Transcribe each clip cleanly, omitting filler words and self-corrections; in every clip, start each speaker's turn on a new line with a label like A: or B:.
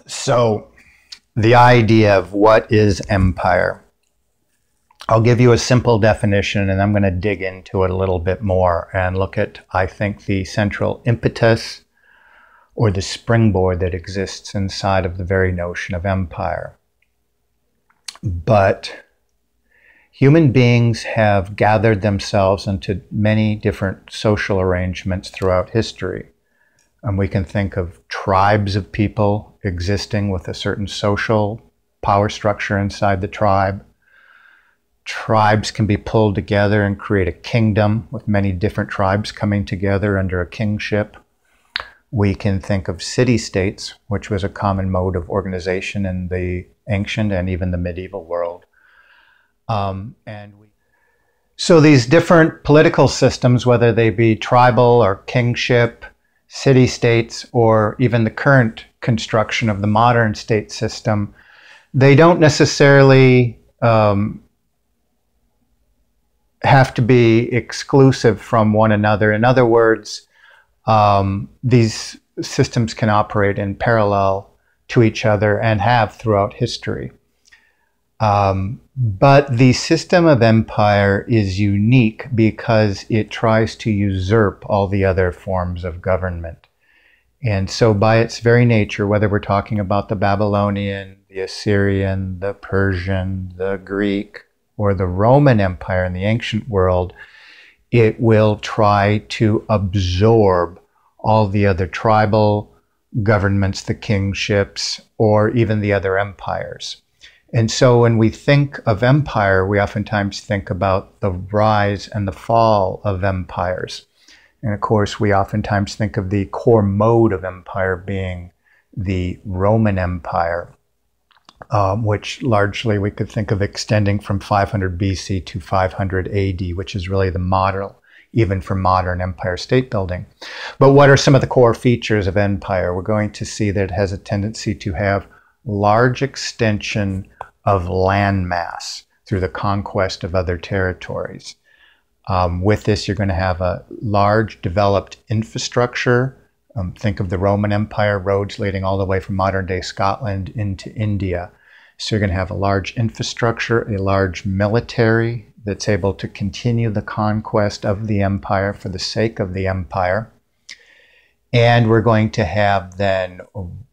A: So, the idea of what is empire. I'll give you a simple definition and I'm going to dig into it a little bit more and look at, I think, the central impetus or the springboard that exists inside of the very notion of empire. But human beings have gathered themselves into many different social arrangements throughout history. And we can think of tribes of people existing with a certain social power structure inside the tribe. Tribes can be pulled together and create a kingdom with many different tribes coming together under a kingship. We can think of city-states, which was a common mode of organization in the ancient and even the medieval world. So these different political systems, whether they be tribal or kingship, city-states, or even the current construction of the modern state system, they don't necessarily have to be exclusive from one another. In other words, these systems can operate in parallel to each other and have throughout history. But the system of empire is unique because it tries to usurp all the other forms of government. And so by its very nature, whether we're talking about the Babylonian, the Assyrian, the Persian, the Greek, or the Roman Empire in the ancient world, it will try to absorb all the other tribal governments, the kingships, or even the other empires. And so when we think of empire, we oftentimes think about the rise and the fall of empires. And of course, we oftentimes think of the core mode of empire being the Roman Empire, which largely we could think of extending from 500 BC to 500 AD, which is really the model even for modern empire state building. But what are some of the core features of empire? We're going to see that it has a tendency to have large extension of landmass through the conquest of other territories. With this, you're going to have a large developed infrastructure. Think of the Roman Empire, roads leading all the way from modern-day Scotland into India. So you're going to have a large infrastructure, a large military that's able to continue the conquest of the empire for the sake of the empire. And we're going to have then,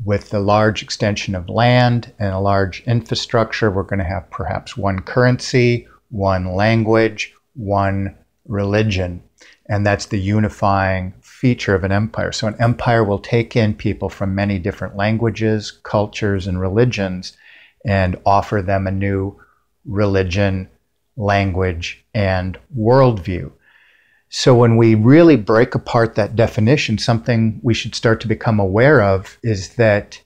A: with the large extension of land and a large infrastructure, we're going to have perhaps one currency, one language, one religion. And that's the unifying feature of an empire. So an empire will take in people from many different languages, cultures, and religions and offer them a new religion, language, and worldview. So when we really break apart that definition, something we should start to become aware of is that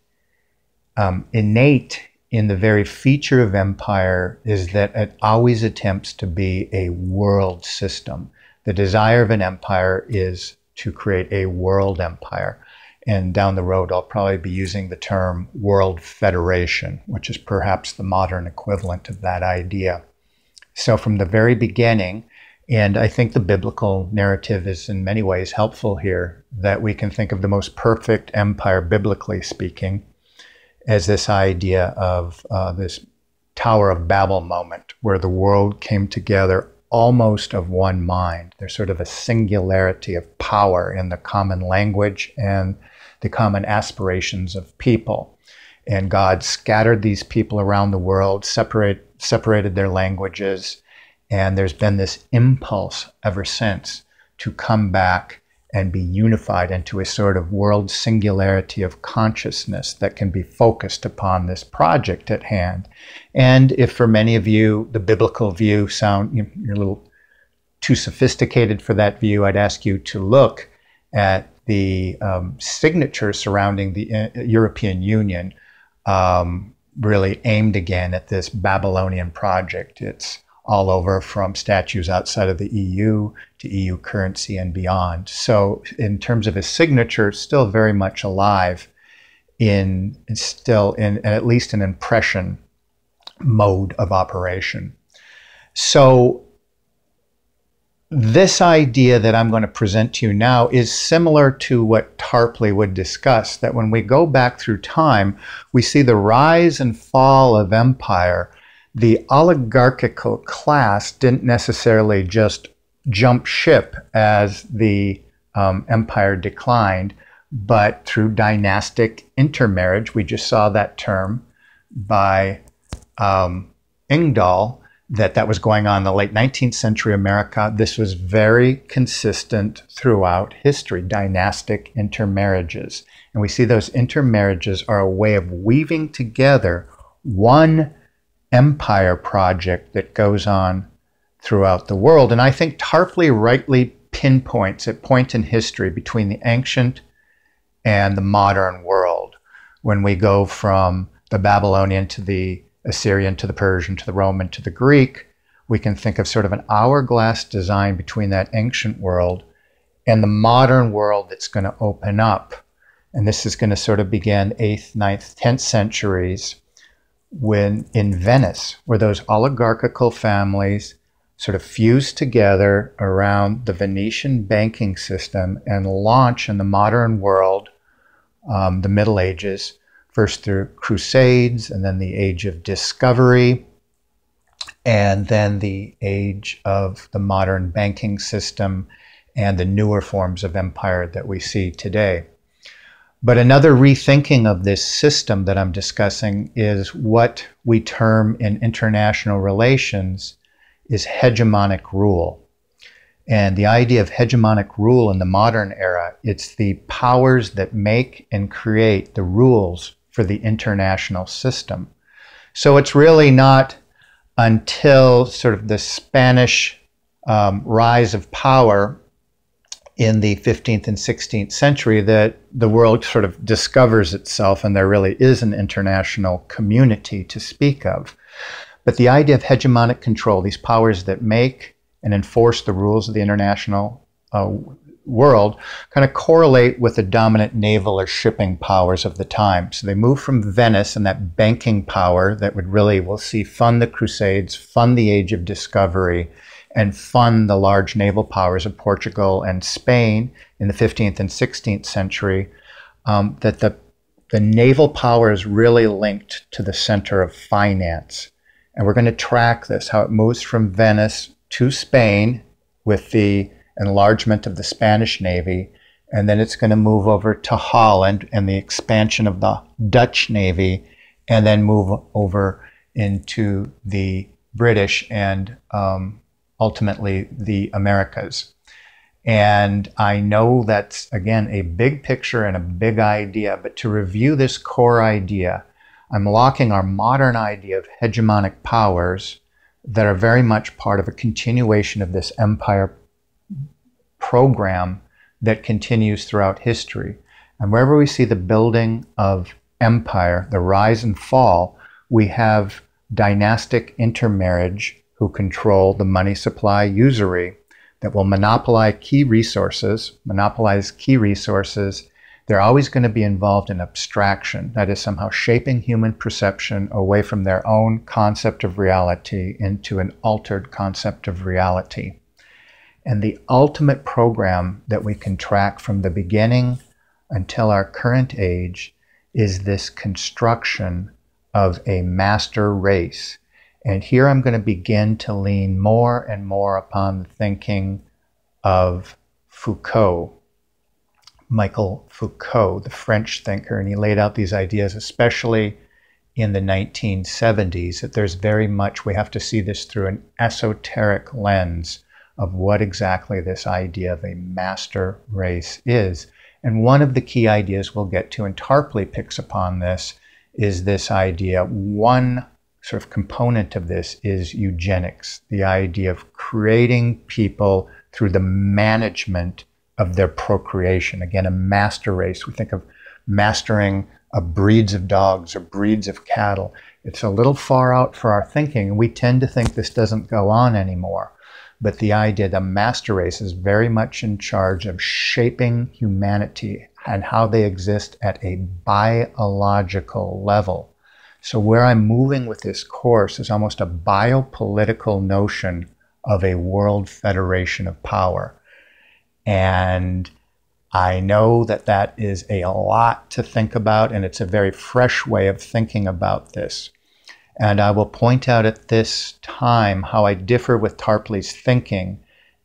A: innate in the very feature of empire is that it always attempts to be a world system. The desire of an empire is to create a world empire. And down the road, I'll probably be using the term world federation, which is perhaps the modern equivalent of that idea. So from the very beginning, and I think the biblical narrative is in many ways helpful here, that we can think of the most perfect empire, biblically speaking, as this idea of this Tower of Babel moment, where the world came together almost of one mind. There's sort of a singularity of power in the common language and the common aspirations of people. And God scattered these people around the world, separated their languages, and there's been this impulse ever since to come back and be unified into a sort of world singularity of consciousness that can be focused upon this project at hand. And if for many of you the biblical view you're a little too sophisticated for that view, I'd ask you to look at the signature surrounding the European Union, really aimed again at this Babylonian project. It's all over, from statues outside of the EU to EU currency and beyond. So in terms of his signature, still very much alive in at least an impression mode of operation. So this idea that I'm going to present to you now is similar to what Tarpley would discuss, that when we go back through time, we see the rise and fall of empire. The oligarchical class didn't necessarily just jump ship as the empire declined, but through dynastic intermarriage. We just saw that term by Engdahl, that was going on in the late 19th century America. This was very consistent throughout history, dynastic intermarriages. And we see those intermarriages are a way of weaving together one empire project that goes on throughout the world. And I think Tarpley rightly pinpoints a point in history between the ancient and the modern world, when we go from the Babylonian to the Assyrian to the Persian to the Roman to the Greek. We can think of sort of an hourglass design between that ancient world and the modern world that's going to open up. And this is going to sort of begin 8th, 9th, 10th centuries when in Venice, where those oligarchical families sort of fuse together around the Venetian banking system and launch in the modern world, the Middle Ages, first through crusades, and then the age of discovery, and then the age of the modern banking system and the newer forms of empire that we see today. But another rethinking of this system that I'm discussing is what we term in international relations is hegemonic rule. And the idea of hegemonic rule in the modern era, it's the powers that make and create the rules for the international system. So it's really not until sort of the Spanish rise of power in the 15th and 16th century that the world sort of discovers itself and there really is an international community to speak of. But the idea of hegemonic control, these powers that make and enforce the rules of the international world, kind of correlate with the dominant naval or shipping powers of the time. So they move from Venice and that banking power that would really, we'll see, fund the Crusades, fund the Age of Discovery, and fund the large naval powers of Portugal and Spain in the 15th and 16th century, that the naval power is really linked to the center of finance. And we're going to track this, how it moves from Venice to Spain with the enlargement of the Spanish Navy, and then it's going to move over to Holland and the expansion of the Dutch Navy, and then move over into the British and ultimately the Americas. And I know that's, again, a big picture and a big idea, but to review this core idea, I'm locking our modern idea of hegemonic powers that are very much part of a continuation of this empire program that continues throughout history. And wherever we see the building of empire, the rise and fall, we have dynastic intermarriage who control the money supply usury that will monopolize key resources. They're always going to be involved in abstraction, that is somehow shaping human perception away from their own concept of reality into an altered concept of reality. And the ultimate program that we can track from the beginning until our current age is this construction of a master race. And here I'm going to begin to lean more and more upon the thinking of Foucault, Michel Foucault, the French thinker, and he laid out these ideas, especially in the 1970s, that there's very much, we have to see this through an esoteric lens of what exactly this idea of a master race is. And one of the key ideas we'll get to, and Tarpley picks upon this, is this idea. One sort of component of this is eugenics, the idea of creating people through the management of their procreation. Again, a master race. We think of mastering breeds of dogs or breeds of cattle. It's a little far out for our thinking, and we tend to think this doesn't go on anymore. But the idea, the master race, is very much in charge of shaping humanity and how they exist at a biological level. So where I'm moving with this course is almost a biopolitical notion of a world federation of power. And I know that that is a lot to think about, and it's a very fresh way of thinking about this. And I will point out at this time how I differ with Tarpley's thinking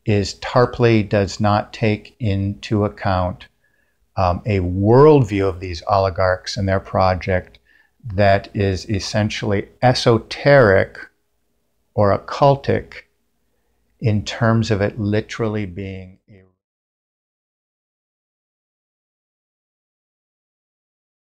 A: is Tarpley does not take into account a worldview of these oligarchs and their project that is essentially esoteric or occultic in terms of it literally being a